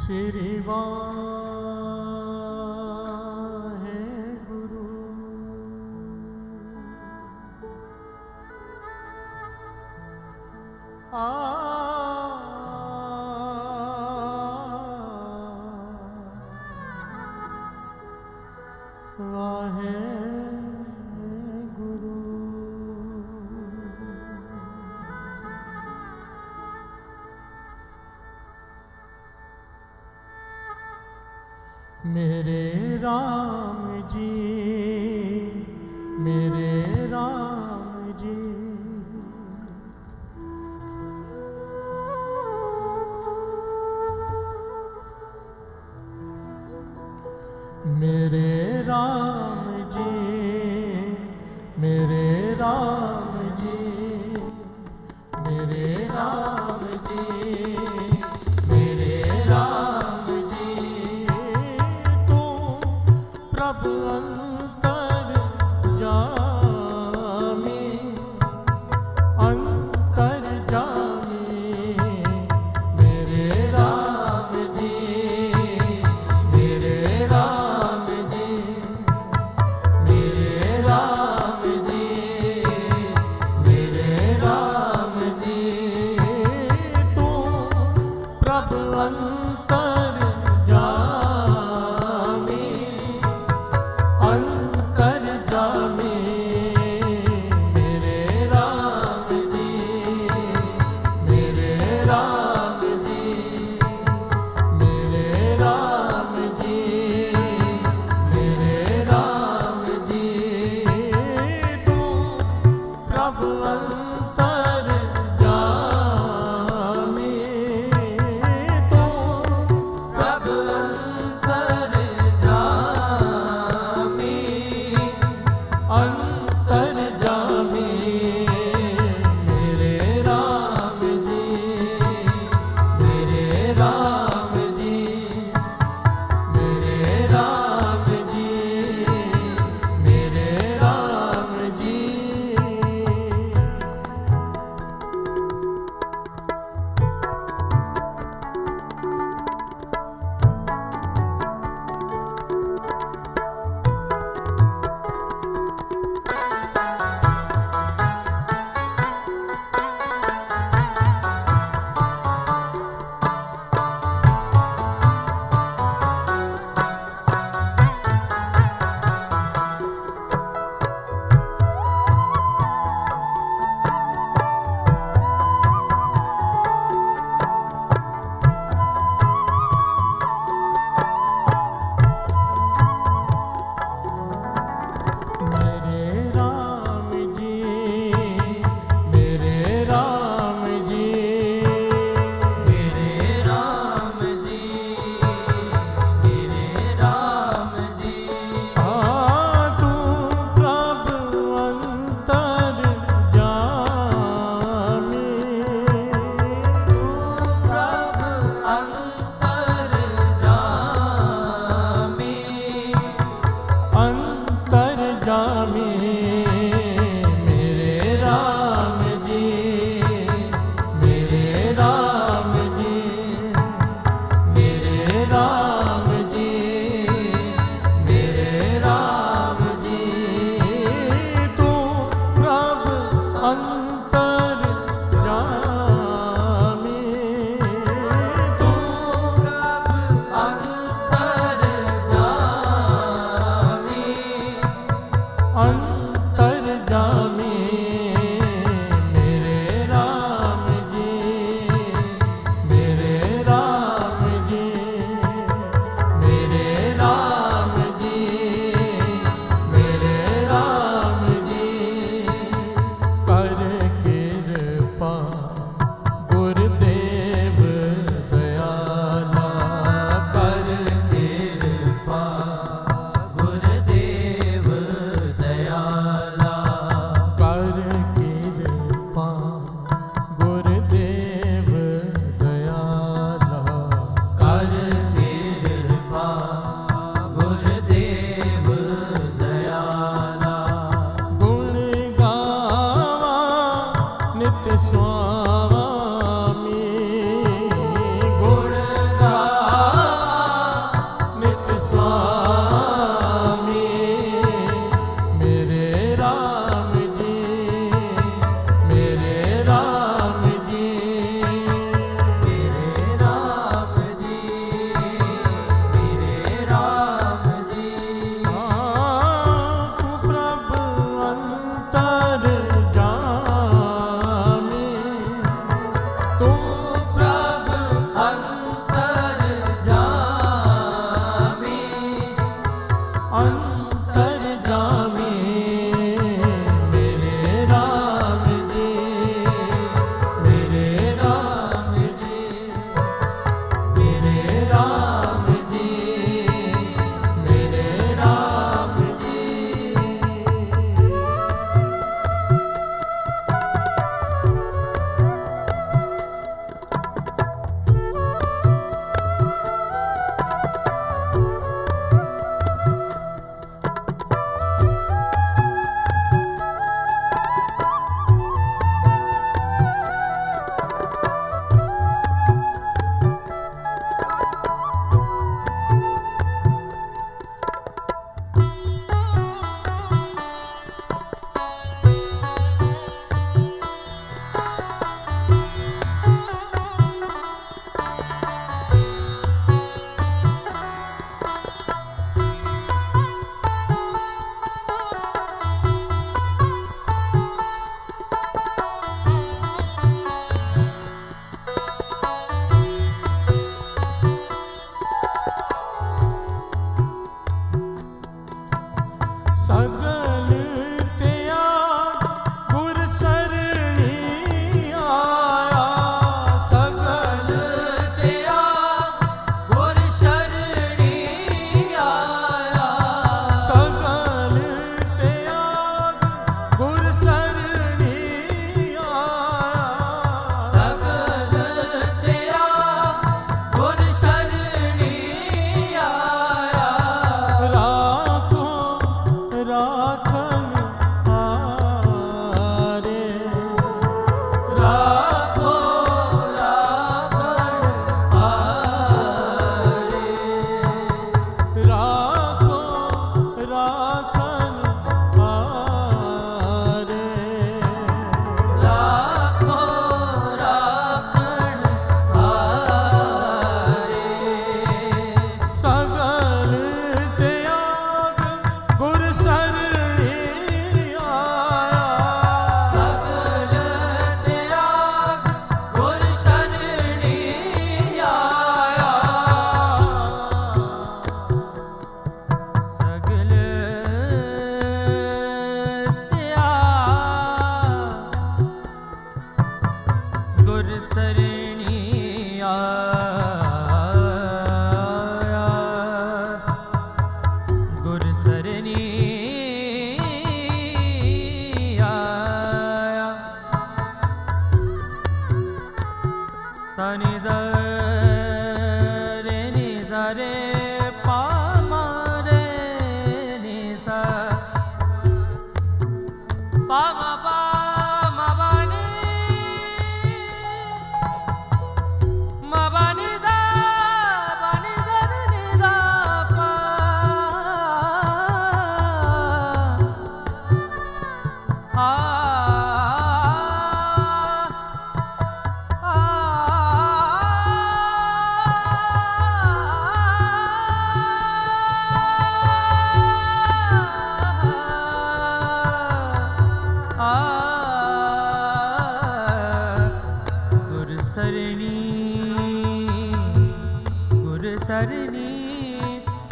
श्री वाहेगुरु। वाहेगुरु। मेरे राम जी, मेरे राम जी, मेरे राम जी, मेरे राम जी, मेरे राम जी, मेरे राम जी, तू प्रभु अंतर जामी, अंतर जामी, मेरे राम जी, मेरे राम जी, मेरे राम जी, मेरे राम जी, तू प्रभु अंतर जामी, अंतर जामी, मेरे राम जी, मेरे राम जी, मेरे राम जी, मेरे राम जी, तू प्रभु अंतर जामी, तू प्रभु अंतर जामी, अंतर जामी, मेरे राम जी, मेरे राम जी, मेरे राम जी, मेरे राम जी। मेरे राम जी, मेरे राम जी, मेरे राम जी, मेरे राम जी, तू प्रभु अंतर जामी, तू प्रभु अंतर जामी, अंतर जामी, मेरे राम जी, मेरे राम जी, मेरे राम जी, मेरे राम जी, तू प्रभु अंतर जामी, तू प्रभु अंतर जामी, अंतर जामी, मेरे राम जी, मेरे राम जी, मेरे राम जी, मेरे राम जी, कर कृपा गुरुदेव दयाला, कर कृपा गुरुदेव दयाला, कर कृपा गुरुदेव दयाला, कर कृपा गुरुदेव दयाला, गुण गावा नित्य स्वामी, गुण गावा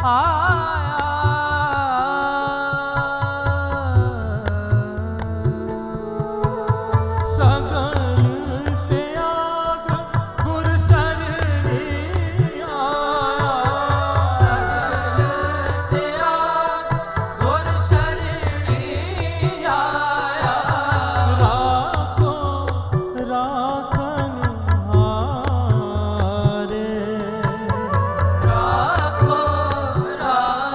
आया। सगल त्याग गुर सरणी आया। सगल त्याग गुर सरणी आया। राखो राखन हारे। राखो राखन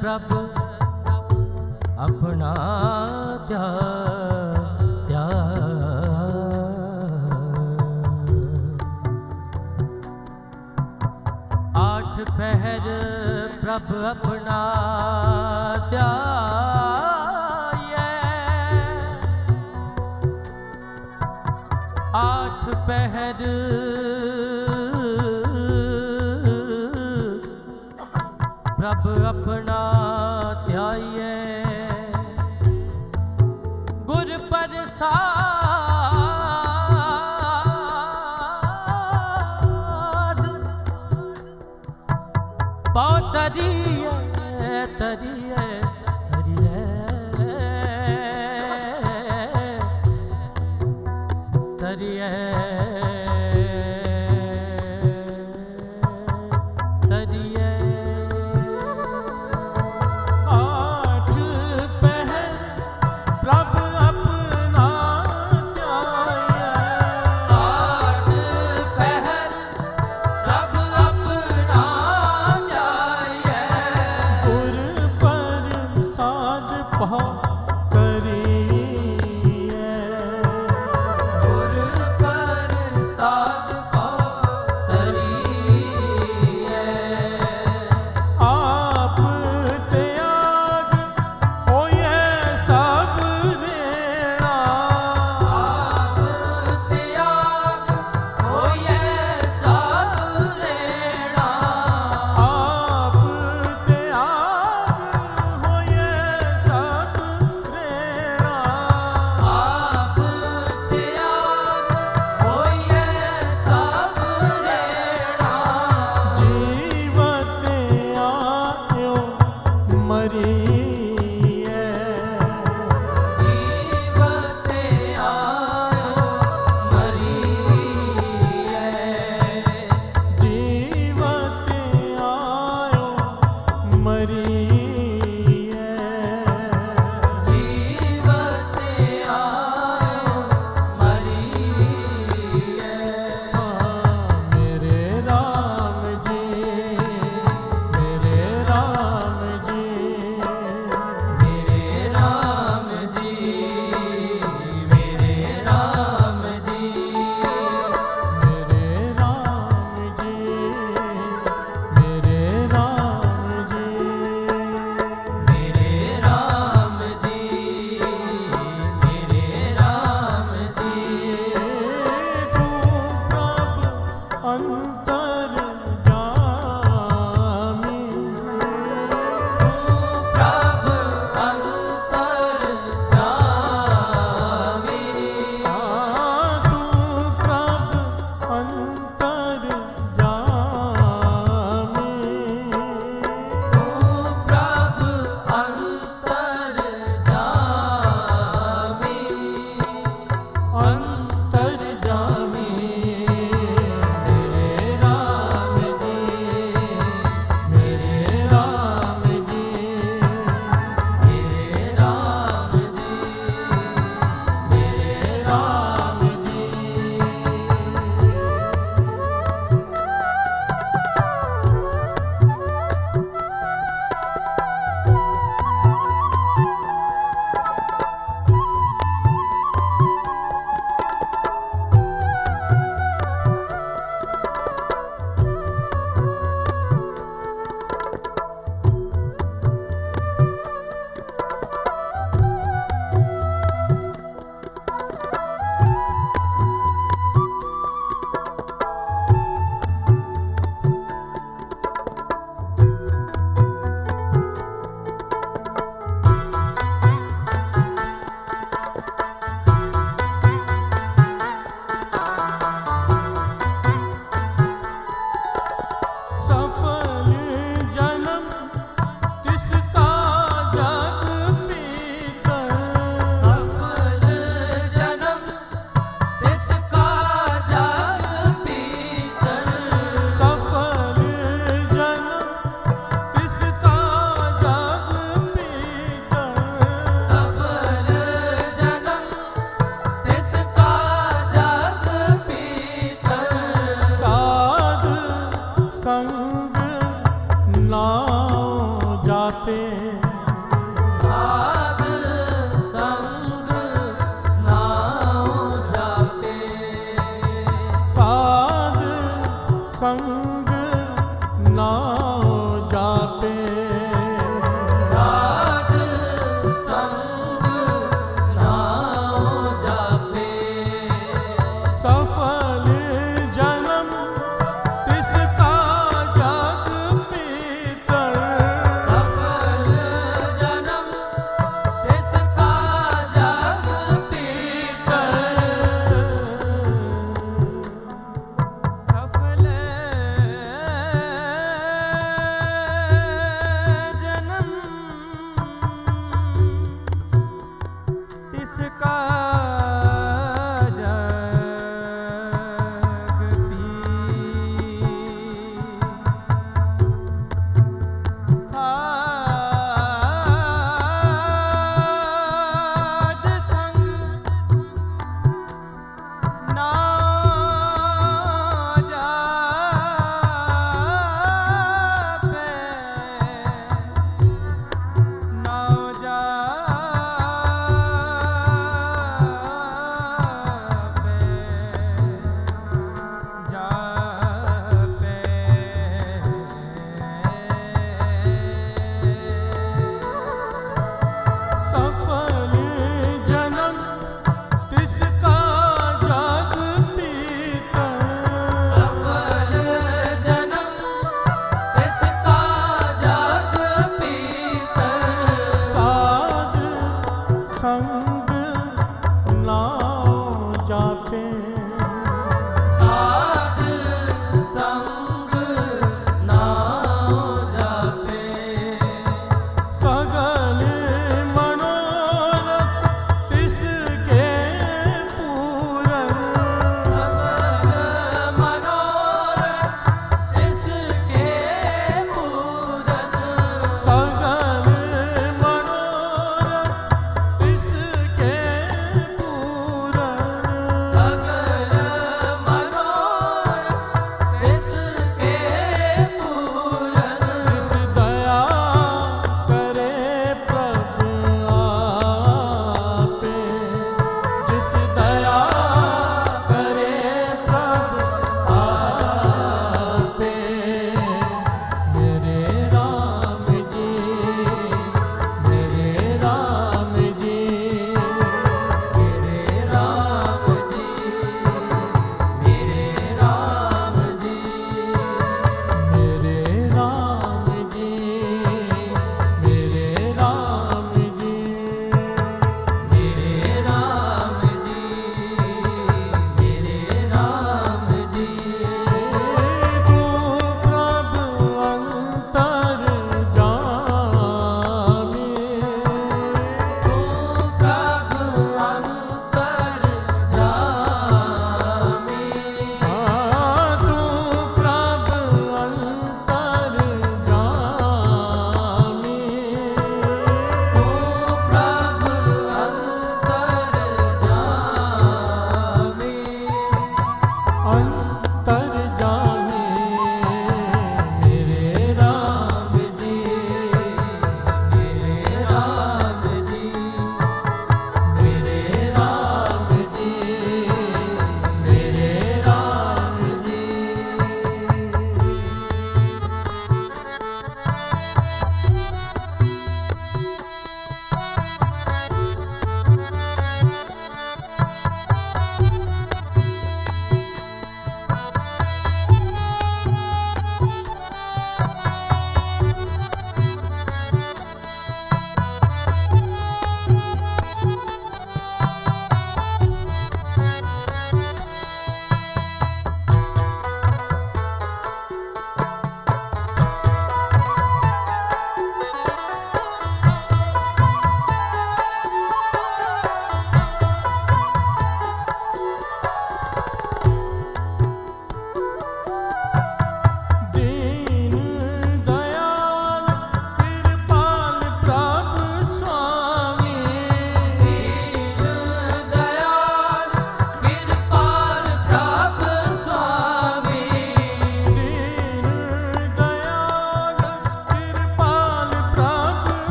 प्रभ अपना आठ पहर प्रभ अपना आठ पहर प्रभ अपना ध्याये गुर प्रसाद पाँव तरिए तरिए तरिए तरिए तरिए आठ पहर प्रभ अपना ध्याये आठ पहर प्रभ अपना ध्याये गुर प्रसाद पाँव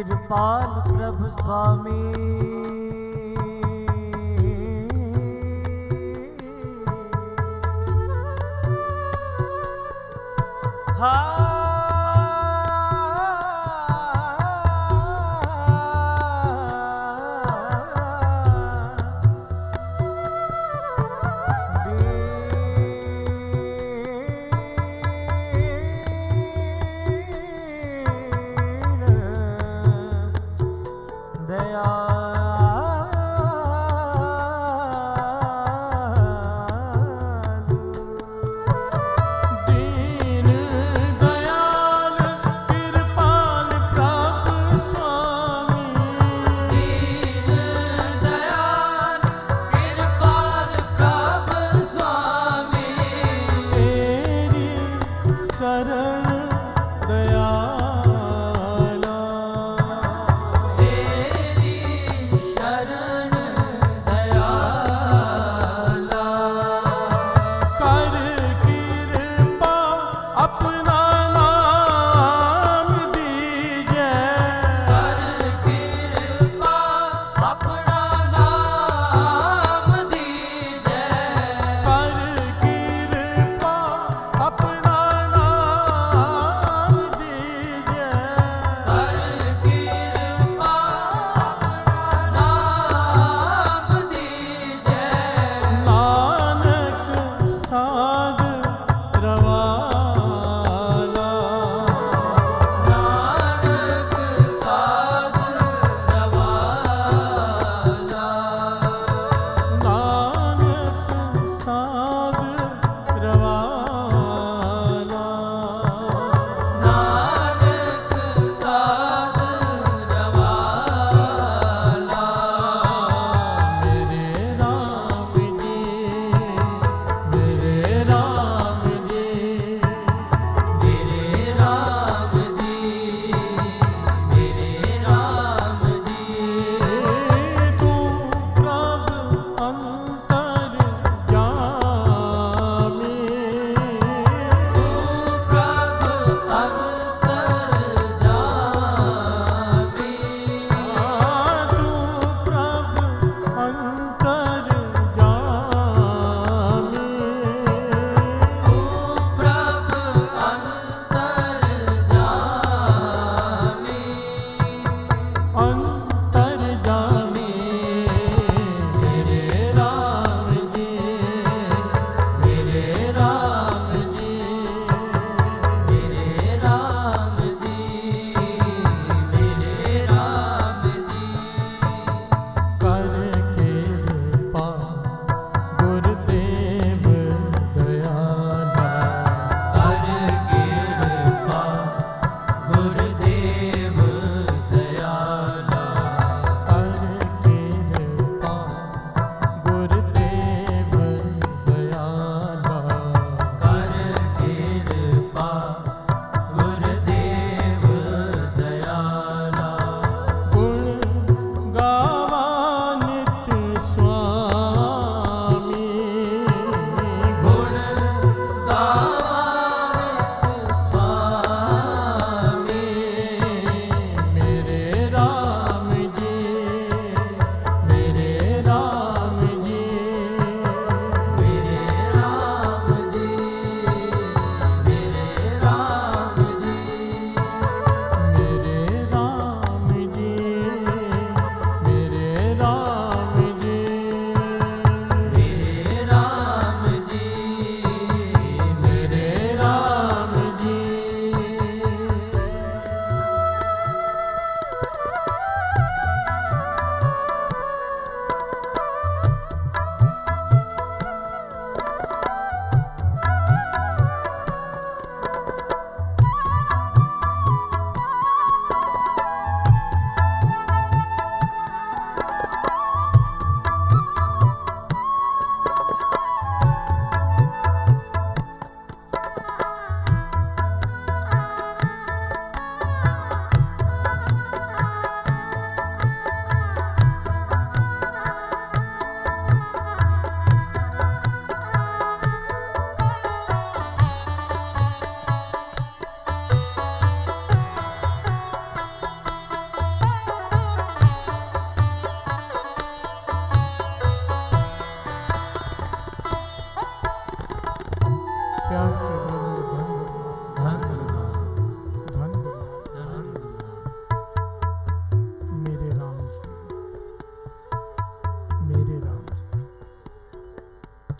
कृपाल प्रभु स्वामी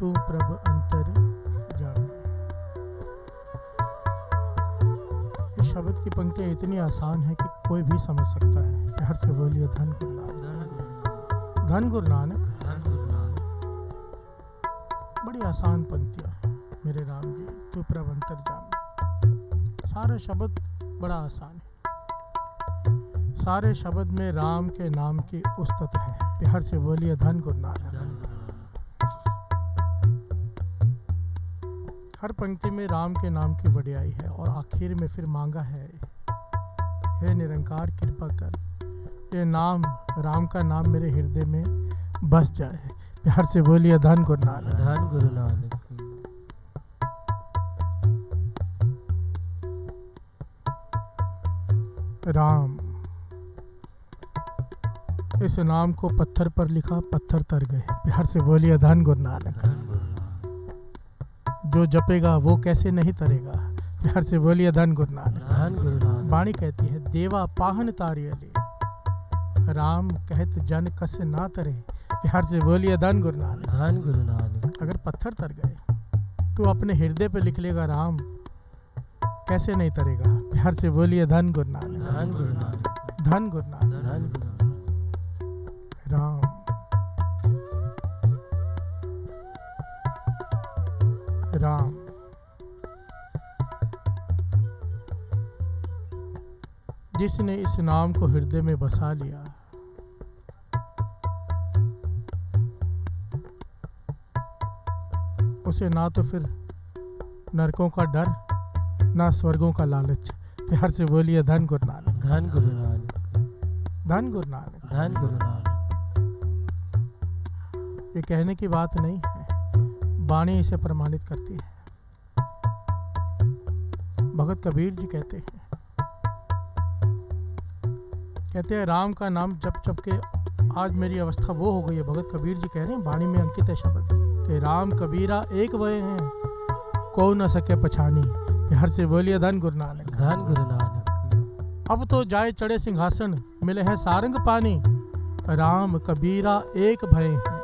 तू प्रभ अंतर जामी। इस शब्द की पंक्तियां इतनी आसान है कि कोई भी समझ सकता है। प्यार से बोलिए धन गुरु नानक, धन गुरु नानक। बड़ी आसान पंक्तियां मेरे राम जी, तू प्रभ अंतर जामी। सारे शब्द बड़ा आसान है, सारे शब्द में राम के नाम की उस्तत है। प्यार से बोलिए धन गुरु नानक। हर पंक्ति में राम के नाम की वड्याई है और आखिर में फिर मांगा है, हे निरंकार कृपा कर, ये नाम, राम का नाम मेरे हृदय में बस जाए। प्यार से बोलिए धन गुरु नानक, धन गुरु नानक। राम, इस नाम को पत्थर पर लिखा, पत्थर तर गए। प्यार से बोलिए धन गुरु नानक। जो जपेगा वो कैसे नहीं तरेगा। प्यार से बोलिए धन गुरु नानक, धन गुरु नानक। वाणी कहती है, देवा पाहन तारियले, राम कहत जन कस ना तरे। प्यार से बोलिए धन गुरु नानक, धन गुरु नानक। अगर पत्थर तर गए तो अपने हृदय पे लिख लेगा राम, कैसे नहीं तरेगा। प्यार से बोलिए धन गुरु नानक, धन गुरु नानक। धन गुरु नानक। धन गुरु नानक। राम, राम, जिसने इस नाम को हृदय में बसा लिया, उसे ना तो फिर नरकों का डर, ना स्वर्गों का लालच। प्यार से बोलिए धन गुरु नानक, धन गुरु नानक। धन गुरु नानक। धन गुरु नानक। ये कहने की बात नहीं है, वाणी इसे प्रमाणित करती है। भगत कबीर जी कहते हैं राम का नाम जप जप के आज मेरी अवस्था वो हो गई है। भगत कबीर जी कह रहे हैं, वाणी में अंकित है शब्द कि राम कबीरा एक भय हैं, को न सके पछानी। प्यार से बोलिए धन गुरु नानक, धन गुरु नानक। अब तो जाए चढ़े सिंहासन, मिले हैं सारंग पानी, राम कबीरा एक भय हैं।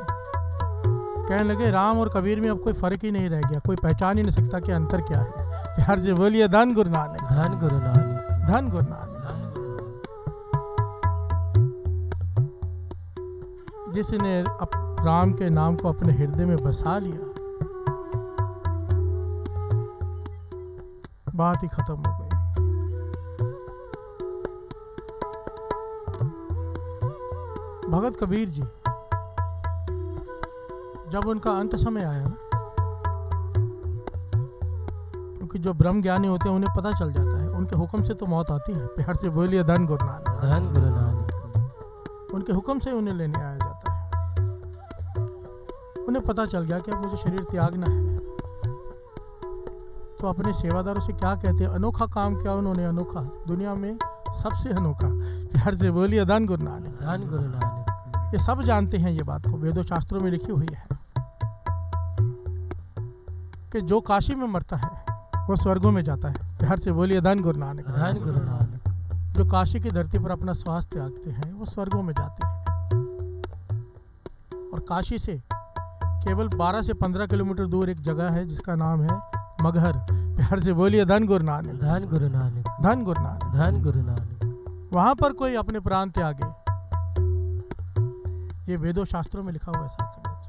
कहने लगे राम और कबीर में अब कोई फर्क ही नहीं रह गया, कोई पहचान ही नहीं सकता कि अंतर क्या है। प्यार से बोलिए धन गुरु नानक, धन गुरु नानक। धन गुरु नानक। जिसने राम के नाम को अपने हृदय में बसा लिया, बात ही खत्म हो गई। भगत कबीर जी जब उनका अंत समय आया ना, क्योंकि जो ब्रह्म ज्ञानी होते हैं उन्हें पता चल जाता है, उनके हुक्म से तो मौत आती है। प्यार से बोलिए धन गुरु नानक, धन गुरु नानक। उनके हुक्म से उन्हें लेने आया जाता है। उन्हें पता चल गया कि अब मुझे शरीर त्यागना है, तो अपने सेवादारों से क्या कहते हैं, अनोखा काम किया उन्होंने, अनोखा, दुनिया में सबसे अनोखा। प्यार से बोलिए धन गुरु नानक, धन गुरु नानक। ये सब जानते हैं ये बात को, वेदों शास्त्रों में लिखी हुई है कि जो काशी में मरता है वो स्वर्गों में जाता है। प्यार से बोलिए धन गुरु नानक, धन गुरु नानक। जो काशी की धरती पर अपना श्वास त्यागते हैं वो स्वर्गों में जाते हैं। और काशी से केवल 12 से 15 किलोमीटर दूर एक जगह है जिसका नाम है मगहर। प्यार से बोलिए धन गुरु नानक, धन गुरु नानक। धन गुरु नानक। धन गुरु नानक। वहां पर कोई अपने प्राण त्यागे, ये वेदों शास्त्रों में लिखा हुआ है साथ संगत।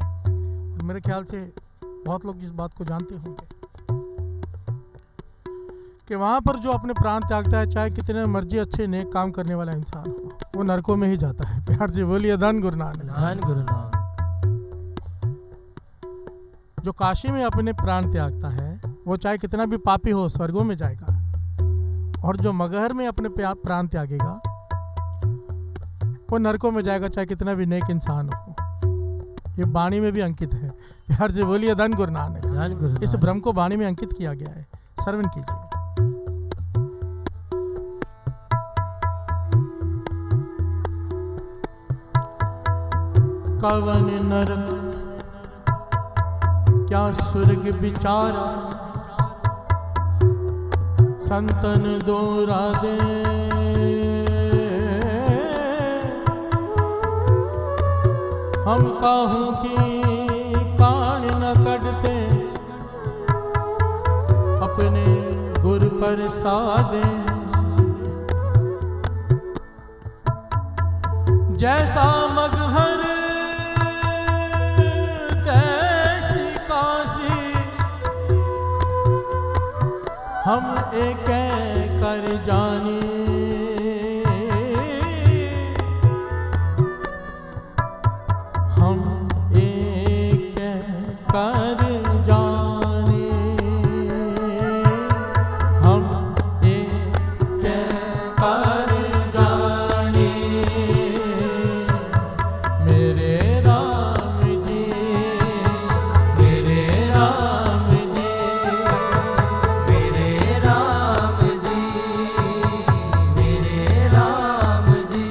और मेरे ख्याल से बहुत लोग इस बात को जानते होंगे कि वहां पर जो अपने प्राण त्यागता है, चाहे कितने मर्जी अच्छे नेक काम करने वाला इंसान हो, वो नरकों में ही जाता है। प्यार से बोलिए धन गुरु नानक, धन गुरु नानक। जो काशी में अपने प्राण त्यागता है वो चाहे कितना भी पापी हो स्वर्गों में जाएगा, और जो मगहर में अपने प्राण त्यागेगा वो नरकों में जाएगा, चाहे कितना भी नेक इंसान हो। ये वाणी में भी अंकित है। प्यार से बोलिए धन गुरु नानक, धन गुरु नानक। इस भ्रम को वाणी में अंकित किया गया है, श्रवण कीजिए। कवन नरक क्या स्वर्ग विचारा, संतन दोरा दे, हम काहू की कान न कट प्रसादे। जैसा मगहर तैसी काशी, हम एक कर जाने। हम एक कर जाने। हम एक कर जाने। मेरे राम जी, मेरे राम जी, मेरे राम जी, मेरे राम जी।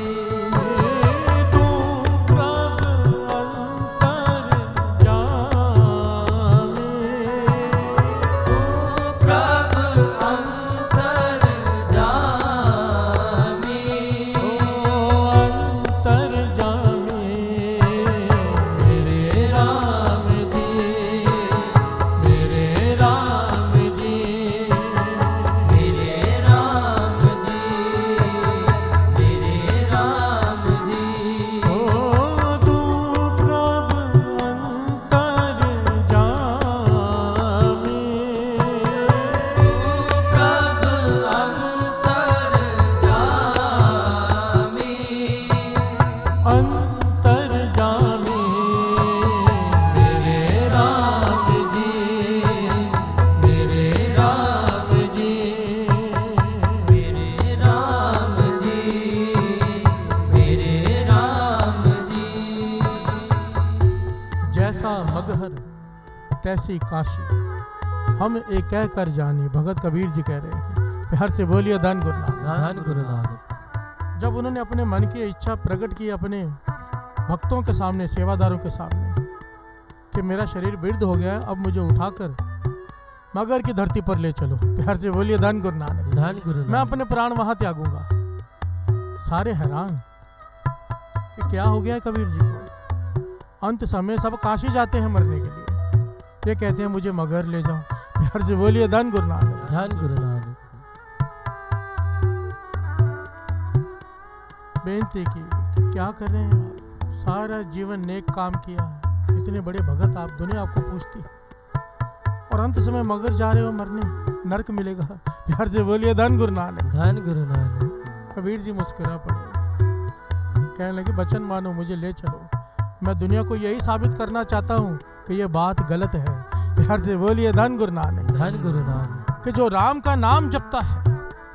तू प्रभ अंतर जामे। तू प्रभ अंतर जामे। अंतर जामे। मेरे राम जी, मेरे राम जी, मेरे राम जी, मेरे राम जी। ओ तू प्रभ अंतर जामे। प्रभ अंतर जामे। अंतर जामे। मेरे राम जी, मेरे राम जी, मेरे राम जी, मेरे राम जी। जैसा मगहर तैसी काशी, हम एक कह कर जाने। भगत कबीर जी कह रहे हैं। प्यार से बोलिए धन गुरु नानक। धन गुरु नानक। जब उन्होंने अपने मन की इच्छा प्रकट की अपने भक्तों के सामने, सेवादारों के सामने, कि मेरा शरीर वृद्ध हो गया है, अब मुझे उठाकर मगर की धरती पर ले चलो। प्यार से बोलिए धन गुरु नानक। धन गुरु मैं नानक। अपने प्राण वहां त्यागूंगा। सारे हैरान कि क्या हो गया है कबीर जी को। अंत समय सब काशी जाते हैं मरने के लिए, ये कहते हैं मुझे मगर ले जाओ। प्यार से बोलिए धन गुरु नानक। धन गुरु नानक। बेनती की कि क्या कर रहे हैं आप, सारा जीवन नेक काम किया है, इतने बड़े भगत आप, दुनिया आपको पूछती है, और अंत समय मगर जा रहे हो मरने, नरक मिलेगा। प्यार से बोलिए धन गुरु नानक। धन गुरु नानक। कबीर जी मुस्कुरा पड़े, कहने लगे वचन मानो, मुझे ले चलो। मैं दुनिया को यही साबित करना चाहता हूँ कि ये बात गलत है। प्यार से बोलिए धन गुरु नानक। धन गुरु नानक। कि जो राम का नाम जपता है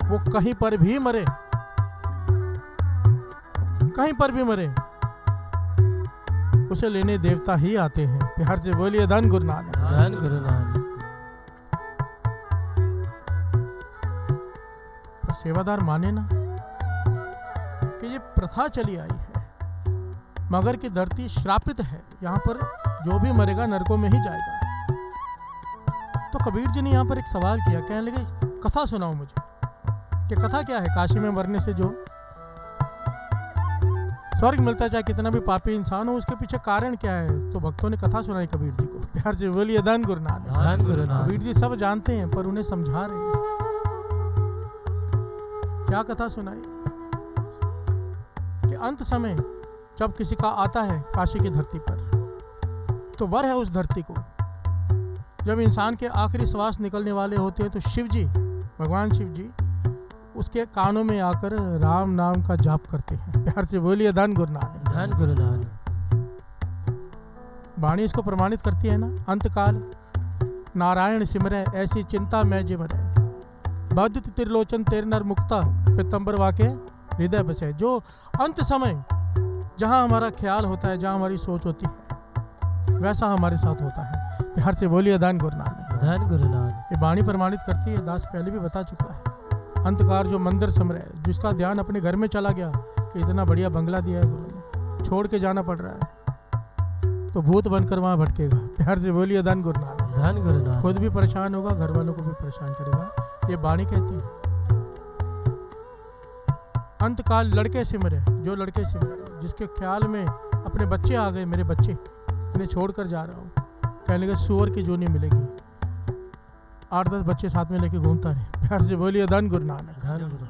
वो कहीं पर भी मरे, कहीं पर भी मरे, उसे लेने देवता ही आते हैं। प्यार से बोलिए धन गुरु नानक। धन गुरु नानक। पर सेवादार माने ना कि ये प्रथा चली आई है, मगर की धरती श्रापित है, यहाँ पर जो भी मरेगा नरकों में ही जाएगा। तो कबीर जी ने यहाँ पर एक सवाल किया, कहने लगे कथा सुनाओ मुझे, कि कथा क्या है, काशी में मरने से जो स्वर्ग मिलता है, चाहे कितना भी पापी इंसान हो, उसके पीछे कारण क्या है। तो भक्तों ने कथा सुनाई कबीर जी को। प्यार से बोलिए धन गुरु नानक। धन गुरु नानक। कबीर जी सब जानते हैं पर उन्हें समझा रहे हैं। क्या कथा सुनाई कि अंत समय जब किसी का आता है काशी की धरती पर, तो वर है उस धरती को, जब इंसान के आखिरी श्वास निकलने वाले होते हैं तो शिव जी, भगवान शिव जी उसके कानों में आकर राम नाम का जाप करते हैं। प्यार से बोलिए धन गुरु नानक। धन गुरु नानक। वाणी इसको प्रमाणित करती है ना, अंतकाल नारायण सिमरै ऐसी चिंता मैं जिमरै, बद्ध त्रिलोचन तेर नर मुक्ता पीतंबर वाके हृदय बसे। जो अंत समय जहाँ हमारा ख्याल होता है, जहाँ हमारी सोच होती है, वैसा हमारे साथ होता है। प्यार से बोलिए धन गुरु नानक। धन गुरु नानक। ये वाणी प्रमाणित करती है, दास पहले भी बता चुका है। अंतकार जो मंदिर समरे, जिसका ध्यान अपने घर में चला गया कि इतना बढ़िया बंगला दिया है गुरु ने, छोड़ के जाना पड़ रहा है, तो भूत बनकर वहां भटकेगा। प्यार से बोलिए धन गुरु नानक। धन गुरु नानक। खुद भी परेशान होगा, घर वालों को भी परेशान करेगा। ये वाणी कहती है। अंतकाल लड़के सिमरे, जो लड़के सिमरे, जिसके ख्याल में अपने बच्चे आ गए, मेरे बच्चे इन्हें छोड़कर जा रहा हूँ, कहने लगे सुअर की जोनी मिलेगी। 8-10 बच्चे साथ में लेके घूमता रहे। प्यार से बोलिए धन गुरु नानक। धन गुरु।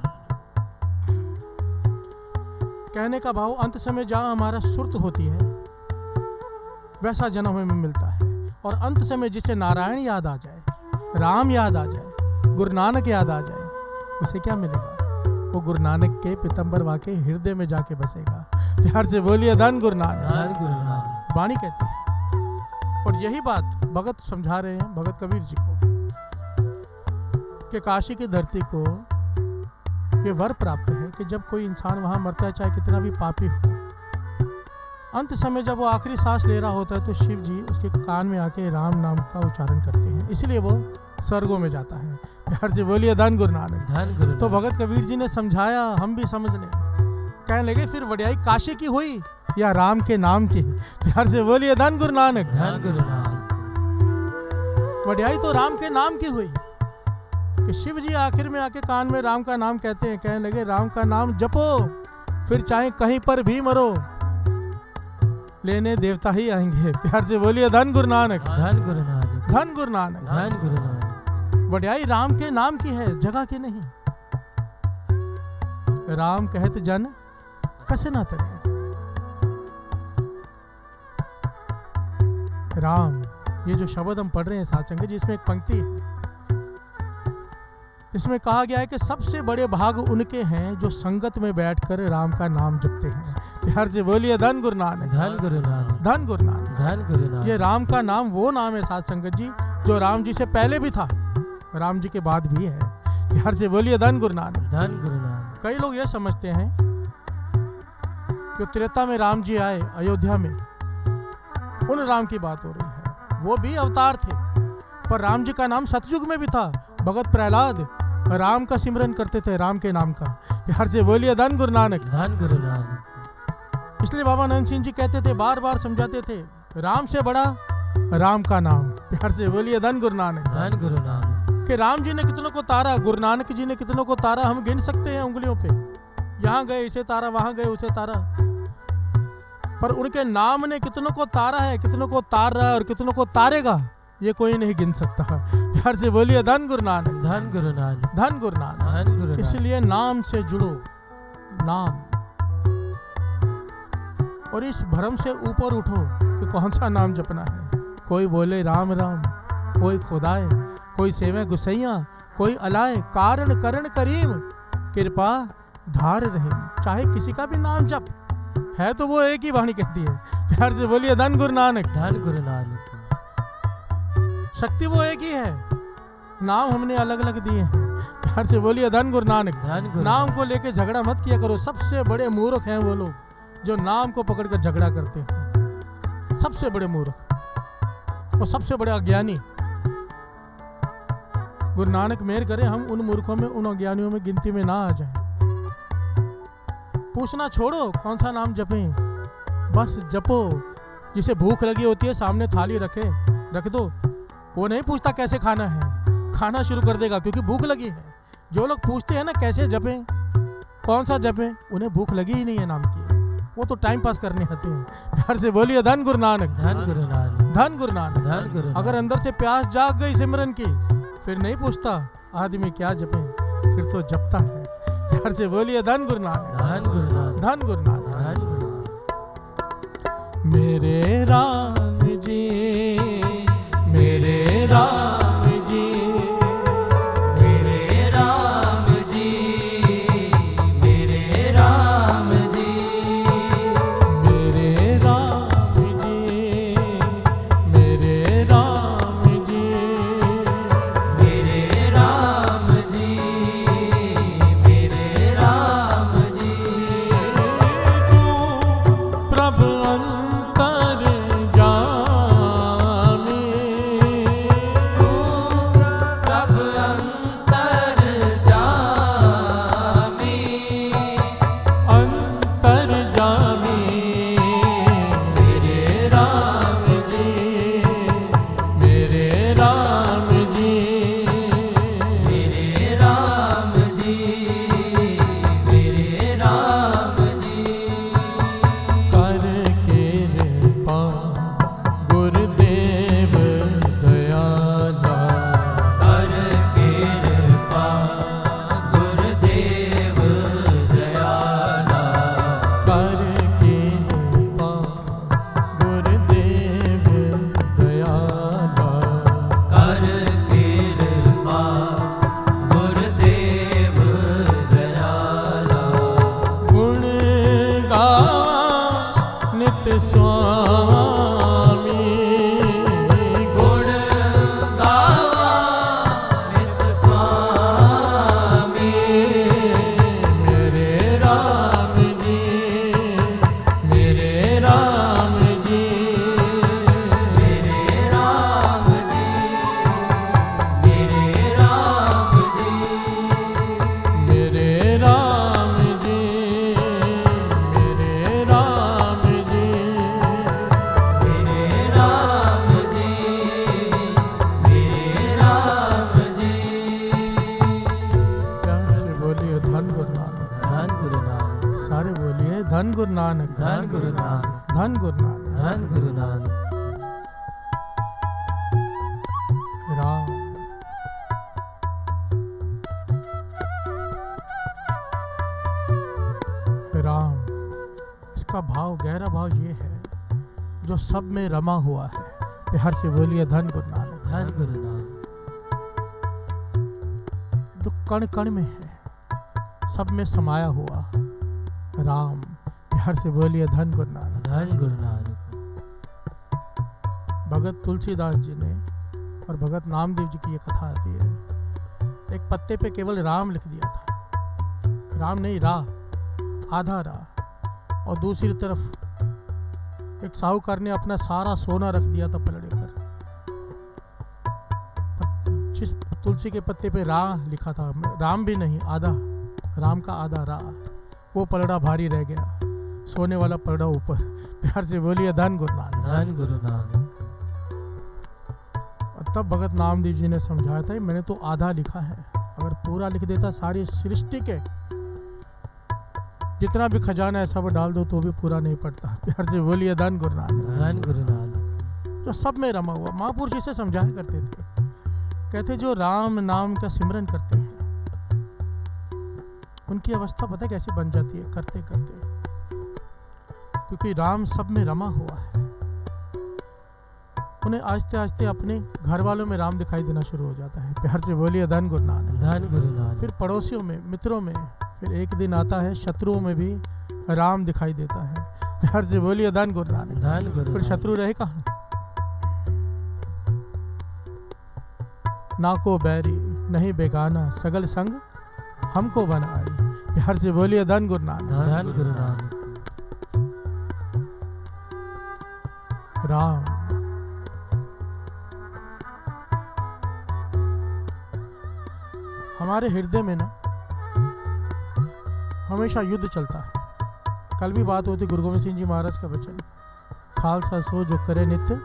कहने का भाव अंत समय जहाँ हमारा सुरत होती है वैसा जन्म हमें मिलता है, और अंत समय जिसे नारायण याद आ जाए, राम याद आ जाए, गुरु नानक याद आ जाए, उसे क्या मिलेगा? वो गुरु नानक के पीतंबर वाके हृदय में जाके बसेगा। प्यार से बोलिए धन गुरु नानक। धन गुरु नानक। वाणी कहती है, और यही बात भगत समझा रहे हैं भगत कबीर जी को, कि काशी की धरती को ये वर प्राप्त है कि जब कोई इंसान वहां मरता है, चाहे कितना भी पापी हो, अंत समय जब वो आखिरी सांस ले रहा होता है तो शिव जी उसके कान में आके राम नाम का उच्चारण करते हैं, इसलिए वो स्वर्गों में जाता है। प्यार से बोलिए धन गुरु नानक। धन गुरु। तो भगत कबीर जी ने समझाया, हम भी समझ लें। कहने लगे फिर वड्याई काशी की हुई या राम के नाम की? प्यार से बोलिए धन गुरु नानक। धन गुरु नानक। वड्याई तो राम के नाम की हुई कि शिव जी आखिर में आके कान में राम का नाम कहते हैं। कहने लगे राम का नाम जपो, फिर चाहे कहीं पर भी मरो, लेने देवता ही आएंगे। प्यार से बोलिए धन गुरु नानक। धन गुरु नानक। धन गुरु नानक। धन गुरु नानक। वड्याई राम के नाम की है, जगह की नहीं। राम कहत जन कसे ना तरे। राम, ये जो शब्द हम पढ़ रहे हैं साथ संगत जी, इसमें एक पंक्ति है, इसमें कहा गया है कि सबसे बड़े भाग उनके हैं जो संगत में बैठकर राम का नाम जपते हैं। प्यार से बोलिए धन गुरु नानक। धन गुरु नानक। धन गुरु नानक। धन गुरु नानक। ये राम का नाम वो नाम है साथ संगत जी जो राम जी से पहले भी था, राम जी के बाद भी है। प्यार से बोलिए धन गुरु नानक। धन गुरु नानक। कई लोग ये समझते हैं कि त्रेता में राम जी आए अयोध्या में, उन राम की बात हो रही है, वो भी अवतार थे, पर राम जी का नाम सतयुग में भी था। भगत प्रहलाद राम का सिमरन करते थे, राम के नाम का। प्यार से बोलिए धन गुरु नानक। धन गुरु नानक। इसलिए बाबा नंद सिंह जी कहते थे, बार बार समझाते थे, राम से बड़ा राम का नाम। प्यार से बोलिए धन गुरु नानक। धन गुरु नानक। कि राम जी ने कितनों को तारा, गुरु नानक जी ने कितनों को तारा, हम गिन सकते हैं उंगलियों पे। यहाँ गए इसे तारा, वहां गए उसे तारा, पर उनके नाम ने कितनों को तारा है, कितनों को तार रहा है और कितनों को तारेगा, ये कोई नहीं गिन सकता। प्यार से बोलिए धन गुरु नानक। धन गुरु नानक। धन गुरु नानक। धन गुरु नानक। इसलिए नाम से जुड़ो, नाम, और इस भ्रम से ऊपर उठो कि कौन सा नाम जपना है। कोई बोले राम राम, कोई खुदाए, कोई सेवे गुसैया, कोई अलाए, कारण करण करीम, कृपा धार रहीम। चाहे किसी का भी नाम जप, है तो वो एक ही वाणी कहती है। प्यार से बोलिए धन गुरु नानक। धन गुरु नानक। शक्ति वो एक ही है, नाम हमने अलग अलग दिए हैं। प्यार से बोलिए धन गुरु नानक। धन गुरु नाम को लेके झगड़ा मत किया करो। सबसे बड़े मूर्ख हैं वो लोग जो नाम को पकड़कर झगड़ा करते हैं, सबसे बड़े मूर्ख और सबसे बड़े अज्ञानी। गुरु नानक मेहर करे हम उन मूर्खों में, उन अज्ञानियों में गिनती में ना आ जाएं। पूछना छोड़ो कौन सा नाम जपें, बस जपो। जिसे भूख लगी होती है सामने थाली रख दो, वो नहीं पूछता कैसे खाना है, खाना शुरू कर देगा क्योंकि भूख लगी है। जो लोग पूछते हैं ना कैसे जपें, कौन सा जपें, उन्हें भूख लगी ही नहीं है नाम की, वो तो टाइम पास करने आते हैं। प्यार से बोलिए धन गुरु नानक। धन गुरु नानक। धन गुरु नानक। धन गुरु नानक। अगर अंदर से प्यास जाग गई सिमरन की, फिर नहीं पूछता आदमी क्या जपे, फिर तो जपता है। प्यार से बोलिए धन गुरु नानक। धन गुरु नानक। धन गुरु नानक। धन गुरु नानक। मेरे राम जी, मेरे राम जी, मेरे राम जी, मेरे राम जी, मेरे राम जी, मेरे राम जी, मेरे राम जी, मेरे राम जी। तू प्रभु अंतर जा सारे बोलिए धन गुरु नानक, धन गुरु नानक, धन गुरु नानक। धन गुरु नानक। राम राम, इसका भाव, गहरा भाव ये है जो सब में रमा हुआ है। प्यार से बोलिए धन गुरु नानक, धन गुरु नानक। जो कण कण में है, सब में समाया हुआ राम। प्यार से बोलिए धन गुरु नानक, धन गुरु नानक। भगत तुलसीदास जी ने और भगत नामदेव जी की ये कथा आती है। एक पत्ते पे केवल राम लिख दिया था, राम नहीं रा, आधा रा। और दूसरी तरफ एक साहूकार ने अपना सारा सोना रख दिया था पलड़े पर। जिस तुलसी के पत्ते पे रा लिखा था, राम भी नहीं, आधा राम का आधा रा, वो पलड़ा भारी रह गया, सोने वाला पलड़ा ऊपर। प्यार से बोलिए धन गुरु नानक, धन गुरु नानक। और तब भगत नामदेव जी ने समझाया था मैंने तो आधा लिखा है, अगर पूरा लिख देता सारी सृष्टि के जितना भी खजाना है सब डाल दो तो भी पूरा नहीं पड़ता। प्यार से बोलिए धन गुरु नानक, धन गुरु नानक। जो सब में रमा हुआ। महापुरुष इसे समझाया करते थे, कहते जो राम नाम का सिमरन करते हैं उनकी अवस्था पता कैसे बन जाती है, करते करते, क्योंकि राम सब में रमा हुआ है। उन्हें आहिस्ते आहिस्ते अपने घर वालों में राम दिखाई देना शुरू हो जाता है। प्यार से बोलिए धन गुरु नानक, धन गुरु नानक। फिर पड़ोसियों में, मित्रों में, फिर एक दिन आता है शत्रुओं में भी राम दिखाई देता है। प्यार से बोलिए धन गुरु नानक, धन गुरु फिर नानक। शत्रु रहे कहाँ? ना को बैरी नहीं बेगाना, सगल संग हमको बनाई। प्यार से बोलिए धन गुरु नानक, धन गुरु नानक। राम हमारे हृदय में ना हमेशा युद्ध चलता है। कल भी बात होती गुरु गोविंद सिंह जी महाराज का वचन, खालसा सो जो करे नित्य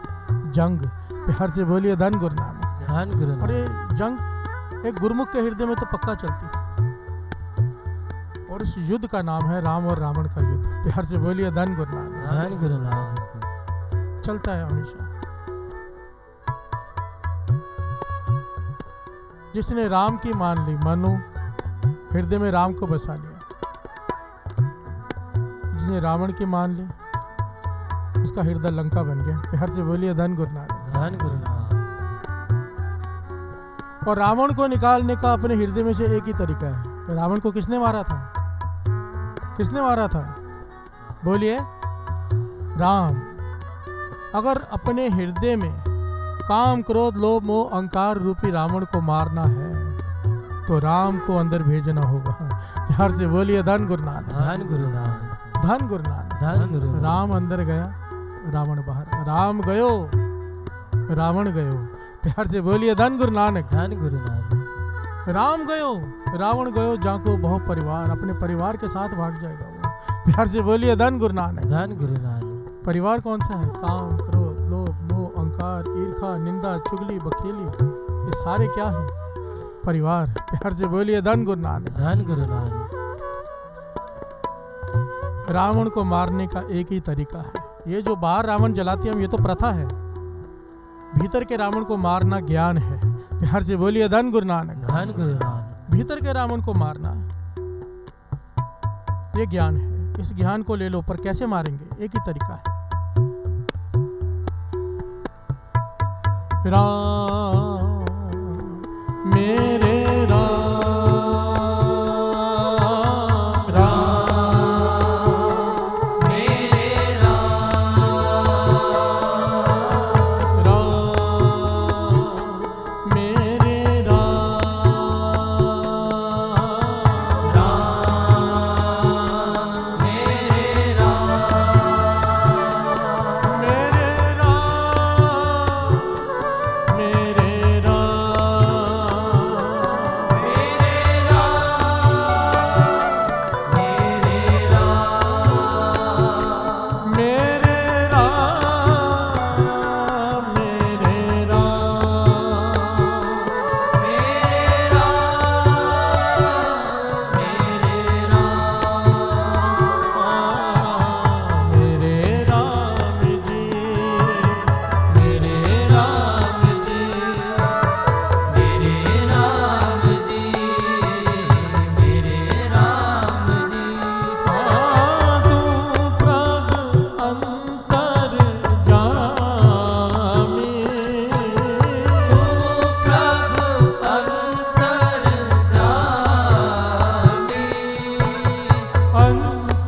जंग। प्यार से बोलिए धन गुरु नानक, धन गुरु और ये नानक। जंग एक गुरुमुख के हृदय में तो पक्का चलती है, और इस युद्ध का नाम है राम और रावण का युद्ध। प्यार से बोलिए धन गुरु नानक, धन गुरु नानक। चलता है हमेशा। जिसने राम की मान ली, मानो हृदय में राम को बसा लिया। जिसने रावण की मान ली, उसका हृदय लंका बन गया। प्यार से बोलिए धन गुरु नानक। धन गुरु नानक। और रावण को निकालने का अपने हृदय में से एक ही तरीका है। तो रावण को किसने मारा था? किसने मारा था? बोलिए राम। अगर अपने हृदय में काम क्रोध लोभ मोह अहंकार रूपी रावण को मारना है तो राम को अंदर भेजना होगा। प्यार से बोलिए धन गुरु नानक, धन गुरु नानक। धन गुरु नानक। धन गुरु नानक। राम अंदर गया, रावण बाहर। राम गयो, रावण गयो। प्यार से बोलिए धन गुरु नानक, धन गुरु नानक। राम गयो, रावण गयो, जाको बहु परिवार, अपने परिवार के साथ भाग जाएगा वो। प्यार से बोलिए धन गुरु नानक। धन गुरु नानक। परिवार कौन सा है? काम क्रोध लोभ मोह अहंकार ईर्खा निंदा चुगली बखेली, ये सारे क्या है? परिवार। प्यार से बोलिए धन गुरु नानक। धन गुरु नानक। रावण को मारने का एक ही तरीका है। ये जो बाहर रावण जलाते हम, ये तो प्रथा है। भीतर के रावण को मारना ज्ञान है। प्यार से बोलिए धन गुरु नानक। धन गुरु नानक। भीतर के रावण को मारना ये ज्ञान है। इस ज्ञान को ले लो, पर कैसे मारेंगे? एक ही तरीका है। राम मेरे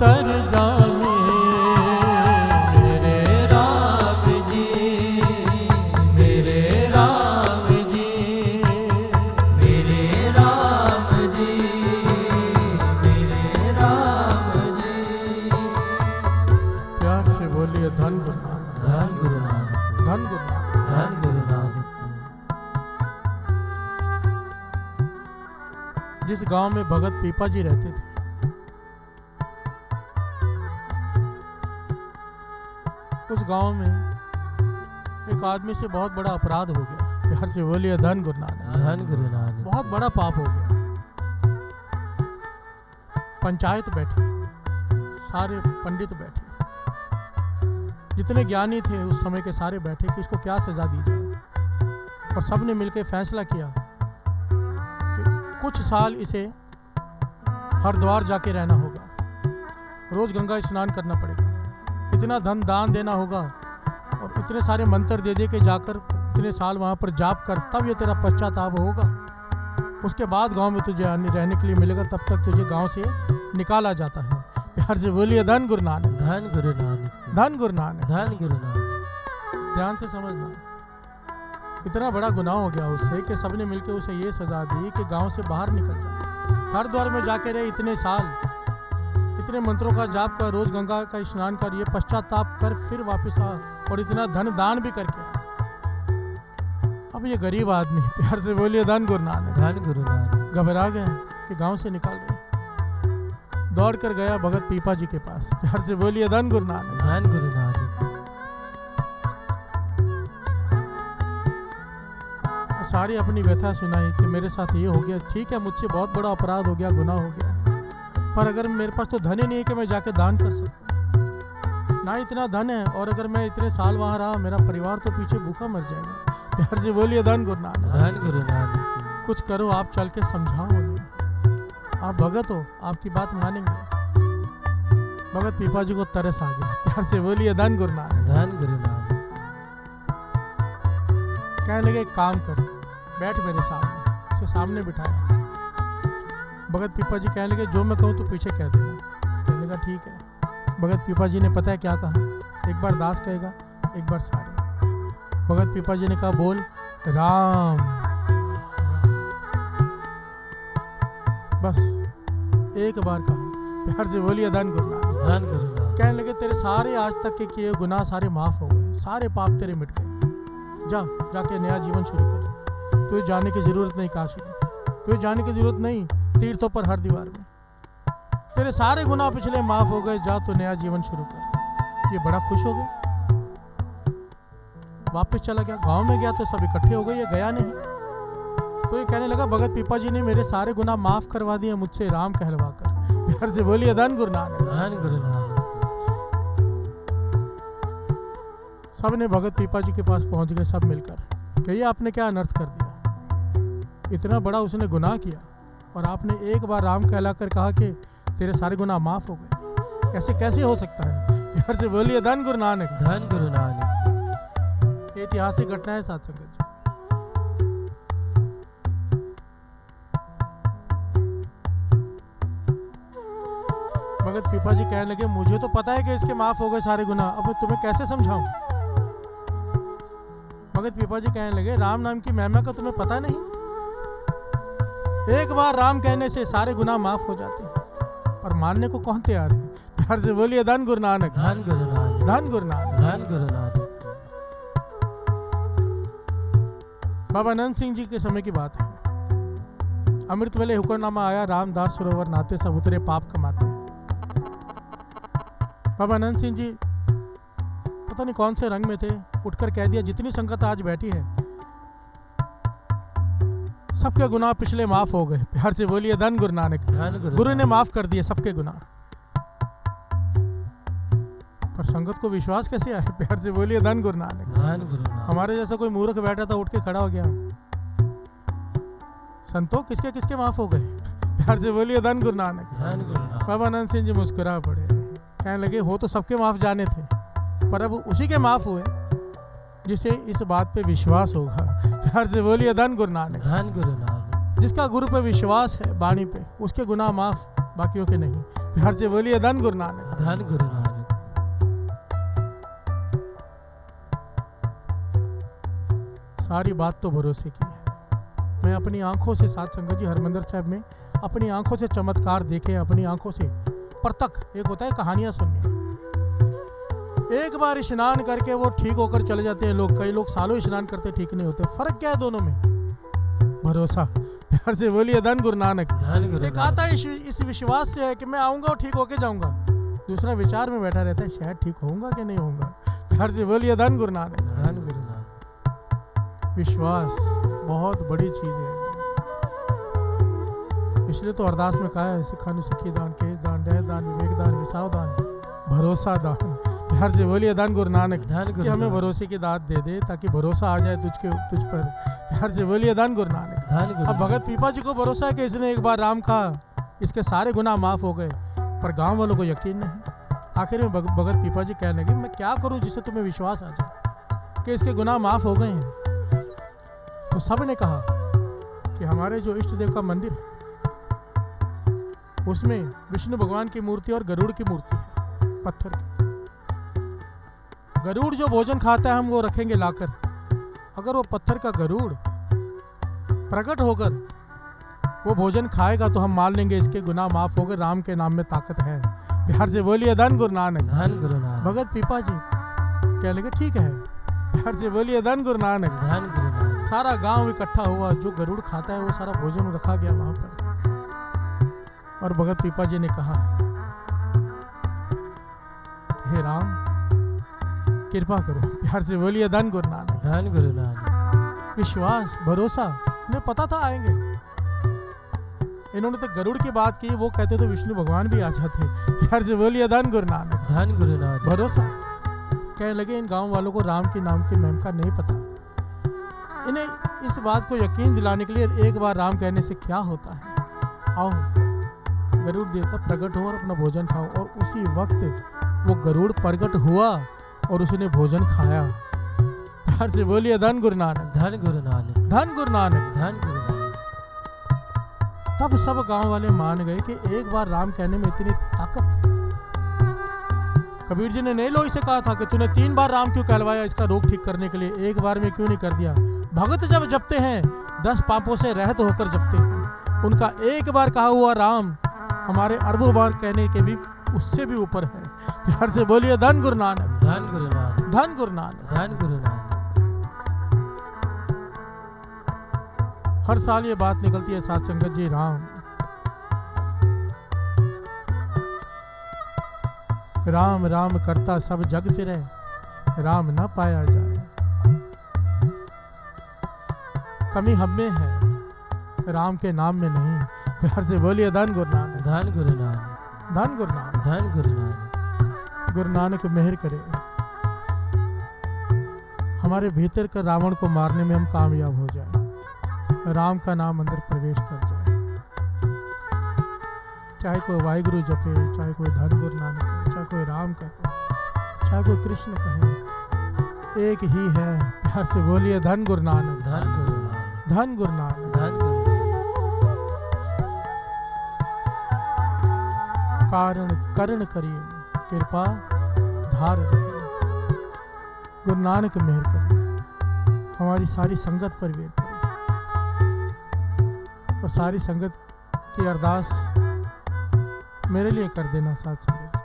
उतर जावे मेरे राम जी, मेरे राम जी, मेरे राम जी, मेरे राम जी। प्यार से बोलिए धन गुरु नानक, धन गुरु नानक, धन गुरु नानक। धन गुरु नानक। जिस गांव में भगत पीपा जी रहते थे, उस गांव में एक आदमी से बहुत बड़ा अपराध हो गया। प्यार से बोलिए धन गुरु नानक, धन गुरु नानक। बहुत बड़ा पाप हो गया। पंचायत बैठी, सारे पंडित बैठे, जितने ज्ञानी थे उस समय के सारे बैठे कि इसको क्या सजा दी जाए। और सबने मिलकर फैसला किया कि कुछ साल इसे हरिद्वार जाके रहना होगा, रोज गंगा स्नान करना पड़ेगा, इतना धन दान देना होगा और इतने सारे मंत्र दे दे के जाकर इतने साल वहाँ पर जाप कर, तब ये तेरा पश्चाताप होगा। उसके बाद गांव में तुझे रहने के लिए मिलेगा, तब तक तुझे गांव से निकाला जाता है। प्यार से बोलिए धन गुरु नानक, धन गुरु नानक, धन गुरु नानक। धन गुरु नानक। ध्यान से समझना, इतना बड़ा गुनाह हो गया उससे कि सबने मिलकर उसे ये सजा दी कि गांव से बाहर निकल जा, हरिद्वार में जाके रहे इतने साल, इतने मंत्रों का जाप कर, रोज गंगा का स्नान कर, ये पश्चाताप कर, फिर वापस आ और इतना धन दान भी करके आ। अब ये गरीब आदमी, प्यार से बोलिए धन गुरु नानक, धन गुरु नानक। घबरा गए कि गांव से निकाल गए। दौड़ कर गया भगत पीपा जी के पास। प्यार से बोलिए धन गुरु नानक, धन गुरु नानक। और सारी अपनी व्यथा सुनाई कि मेरे साथ ये हो गया, ठीक है मुझसे बहुत बड़ा अपराध हो गया, गुनाह हो गया, पर अगर मेरे पास तो धन ही नहीं है कि मैं जाके दान कर सकूं, ना इतना धन है, और अगर मैं इतने साल वहां रहा मेरा परिवार तो पीछे भूखा मर जाएगा। प्यार से बोलिए धन गुरु नानक, धन गुरु नानक। कुछ करो, आप चल के समझाओ उन्हें, आप भगत हो, आपकी बात मानेंगे। भगत पीपा जी को तरस आ गया। प्यार से बोलिए धन गुरु नानक, धन गुरु नानक। कहने लगे एक काम कर, बैठ मेरे सामने। उसे सामने बिठाया। भगत पीपा जी कहने लगे जो मैं कहूँ तो पीछे कह देना। कहने लगा ठीक है। भगत पीपा जी ने पता है क्या कहा, एक बार दास कहेगा, एक बार सारे। भगत पीपा जी ने कहा बोल राम, बस एक बार कहा। प्यार से बोलिए धन गुरु नानक, धन गुरु नानक। कहने लगे तेरे सारे आज तक के किए गुनाह सारे माफ हो गए, सारे पाप तेरे मिट गए, जा जाके नया जीवन शुरू कर। तुझे जाने की जरूरत नहीं काशी में, तुझे जाने की जरूरत नहीं तीर्थों पर हरिद्वार में, तेरे सारे गुनाह पिछले माफ हो गए, जा तो नया जीवन शुरू कर। ये बड़ा खुश हो गया, वापस चला गया। गांव में गया तो सब इकट्ठे हो गए, ये गया नहीं। तो ये कहने लगा भगत पीपा जी ने मेरे सारे गुनाह माफ करवा दिए मुझसे राम कहलवा कर। प्यार से बोलिए धन गुरु नानक, धन गुरु नानक। सब ने भगत पीपा जी के पास पहुंच गए, सब मिलकर कहिए आपने क्या अनर्थ कर दिया, इतना बड़ा उसने गुनाह किया और आपने एक बार राम कहलाकर कहा कि तेरे सारे गुनाह माफ हो गए, कैसे कैसे हो सकता है। प्यार से बोलिए धन गुरु नानक, धन गुरु नानक। ये ऐतिहासिक घटना है साथ संगत जी। भगत पीपा जी कहने लगे मुझे तो पता है कि इसके माफ हो गए सारे गुनाह, अब मैं तुम्हें कैसे समझाऊं। भगत पीपा जी कहने लगे राम नाम की महिमा का तुम्हें पता नहीं, एक बार राम कहने से सारे गुनाह माफ हो जाते हैं, पर मानने को कौन तैयार है। प्यार से बोलिए धन गुरु नानक, धन गुरु नानक, धन गुरु नानक। धन गुरु नानक। बाबा अनंत सिंह जी के समय की बात है। अमृत वेले हुक्मनामा आया, रामदास सरोवर नाते सब उतरे पाप कमाते हैं। बाबा अनंत सिंह जी पता नहीं कौन से रंग में थे, उठकर कह दिया जितनी संगत आज बैठी है सबके गुनाह पिछले माफ हो गए। प्यार से बोलिए धन गुरु नानक, धन गुरु ने माफ कर दिए सबके गुनाह। पर संगत को विश्वास कैसे आए। प्यार से बोलिए धन गुरु नानक, धन गुरु नानक। हमारे जैसा कोई मूर्ख बैठा था उठ के खड़ा हो गया, संतो किसके किसके माफ हो गए। प्यार से बोलिए धन गुरु नानक, धन गुरु नानक। बाबा अनंत सिंह जी मुस्कुरा पड़े, कहने लगे हो तो सबके माफ जाने थे, पर अब उसी के माफ हुए जिसे इस बात पे विश्वास होगा। प्यार से बोलिए धन गुरु नानक, धन गुरु नानक। जिसका गुरु पे विश्वास है, वाणी पे, उसके गुनाह माफ, बाकियों के नहीं। प्यार से बोलिए धन गुरु नानक। धन गुरु नानक। सारी बात तो भरोसे की है। मैं अपनी आंखों से साथ संगत जी हरमंदिर साहब में अपनी आंखों से चमत्कार देखे, अपनी आंखों से प्रत्यक्ष। एक होता है कहानियां सुनने, एक बार स्नान करके वो ठीक होकर चले जाते हैं लोग, कई लोग सालों स्नान करते ठीक नहीं होते। फर्क क्या है दोनों में? भरोसा। प्यार से बोलिए धन गुरु नानक। धन गुरु एक आता है इस विश्वास से है कि मैं आऊंगा और ठीक होके जाऊंगा, दूसरा विचार में बैठा रहता है शायद ठीक होऊंगा कि नहीं होऊंगा। प्यार से बोलिए धन गुरु नानक। धन गुरु नानक। विश्वास बहुत बड़ी चीज है, इसलिए तो अरदास में कहा है सिखा नु सिखी दान, केश दान, डह दान, विवेक दान, विसाव दान, भरोसा दान। प्यार से बोलिए धन गुरु नानक। कि हमें भरोसे की दात दे दे ताकि भरोसा आ जाए तुझ पर। प्यार से बोलिए धन गुरु नानक। अब भगत पीपा जी को भरोसा है कि इसने एक बार राम कहा, इसके सारे गुनाह माफ हो गए, पर गांव वालों को यकीन नहीं। आखिर में भगत पीपा जी कहने लगे, मैं क्या करूं जिससे तुम्हें विश्वास आ जाए कि इसके गुनाह माफ हो गए हैं। तो सब ने कहा कि हमारे जो इष्ट देव का मंदिर है उसमें विष्णु भगवान की मूर्ति और गरुड़ की मूर्ति है, पत्थर की। गरुड़ जो भोजन खाता है हम वो रखेंगे लाकर। अगर वो पत्थर का गरुड़ प्रकट होकर वो भोजन खाएगा तो हम मान लेंगे इसके गुनाह माफ हो गए, राम के नाम में ताकत है। प्यार से बोलिए धन गुरु नानक। धन गुरु नानक। भगत पीपा जी कहने लगे ठीक है। प्यार से बोलिए धन गुरु नानक। धन गुरु नानक। सारा गांव इकट्ठा हुआ, जो गरुड़ खाता है वो सारा भोजन रखा गया वहां पर। और भगत पीपा जी ने कहा, हे राम कृपा करो। प्यार से बोलिए धन गुरु नानक। धन गुरु नानक। विश्वास, भरोसा, उन्हें पता था आएंगे। इन्होंने तो गरुड़ की बात की, वो कहते तो विष्णु भगवान भी आ जाते। प्यार से बोलिए धन गुरु नानक। धन गुरु नानक। भरोसा। कहने लगे इन गांव वालों को राम के नाम की महिमा का नहीं पता, इन्हें इस बात को यकीन दिलाने के लिए एक बार राम कहने से क्या होता है। आओ गरुड़ देवता प्रकट हो और अपना भोजन खाओ। और उसी वक्त वो गरुड़ प्रकट हुआ और उसने भोजन खाया। प्यार से बोलिए धन गुरु नानक। धन गुरु नानक। धन गुरु नानक। धन गुरु नानक। तब सब गांव वाले मान गए कि एक बार राम कहने में इतनी ताकत। कबीर जी ने नहीं लोई से कहा था कि तूने 3 बार राम क्यों कहलवाया इसका रोग ठीक करने के लिए, एक बार में क्यों नहीं कर दिया। भगत जब जपते हैं 10 पापों से रहित होकर जपते हैं। उनका एक बार कहा हुआ राम हमारे अरबों बार कहने के भी उससे भी ऊपर है। प्यार से बोलिए धन गुरु नानक। धन गुरु नानक। धन गुरु नानक। धन गुरु नानक। हर साल ये बात निकलती है साथ संगत जी, राम राम राम करता सब जग फिरे, राम न पाया जाए। कमी हम में है, राम के नाम में नहीं। प्यार से बोलिए धन गुरु नानक। धन गुरु नानक। धन गुरु नानक। धन गुरु नानक। गुरु नानक मेहर करे, हमारे भीतर का रावण को मारने में हम कामयाब हो जाए, राम का नाम अंदर प्रवेश कर जाए। चाहे कोई वाहिगुरु जपे, चाहे कोई धन गुरु नानक कहे, चाहे कोई राम कहे, चाहे कोई कृष्ण कहे, एक ही है। प्यार से बोलिए धन गुरु नानक। धन गुरु नानक। धन गुरु नानक। धन गुरु कारण करण करिए, कृपा धार रहे। गुरु नानक मेहर करे, हमारी सारी संगत पर मेहर करे और सारी संगत की अरदास मेरे लिए कर देना साथ संगत जी,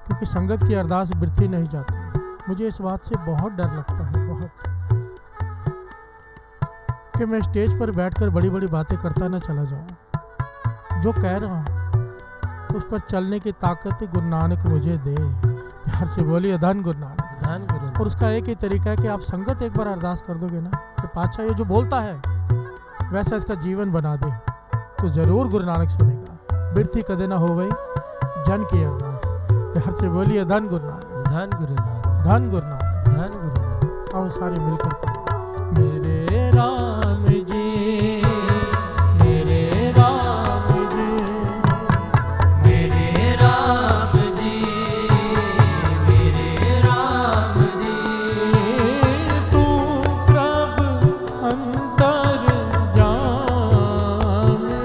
क्योंकि संगत की अरदास वृथी नहीं जाती। मुझे इस बात से बहुत डर लगता है, बहुत, कि मैं स्टेज पर बैठकर बड़ी बड़ी बातें करता ना चला जाऊं। जो कह रहा हूं उस पर चलने की ताकत गुरु नानक मुझे दे। प्यार से बोलिए धन गुरु नानक। धन गुरु नानक। और उसका एक ही तरीका है कि आप संगत एक बार अरदास कर दोगे ना कि पातशाह ये जो बोलता है वैसा इसका जीवन बना दे, तो जरूर गुरु नानक सुनेगा। बिरथी कदे ना हो गई जन की अरदास। प्यार से बोलिए धन गुरु नानक। धन गुरु नानक। धन गुरु नानक। धन गुरु नानक। और सारे मिलकर पढ़ें। मेरे राम जी, मेरे राम जी, मेरे राम जी, मेरे राम जी, तू प्रभु अंतर जामे,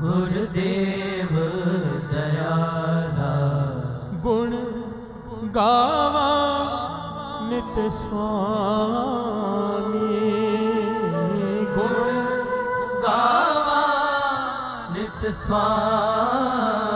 गुरुदेव दयाला गुण गावा नित स्वामी गुण गावा नित स्वामी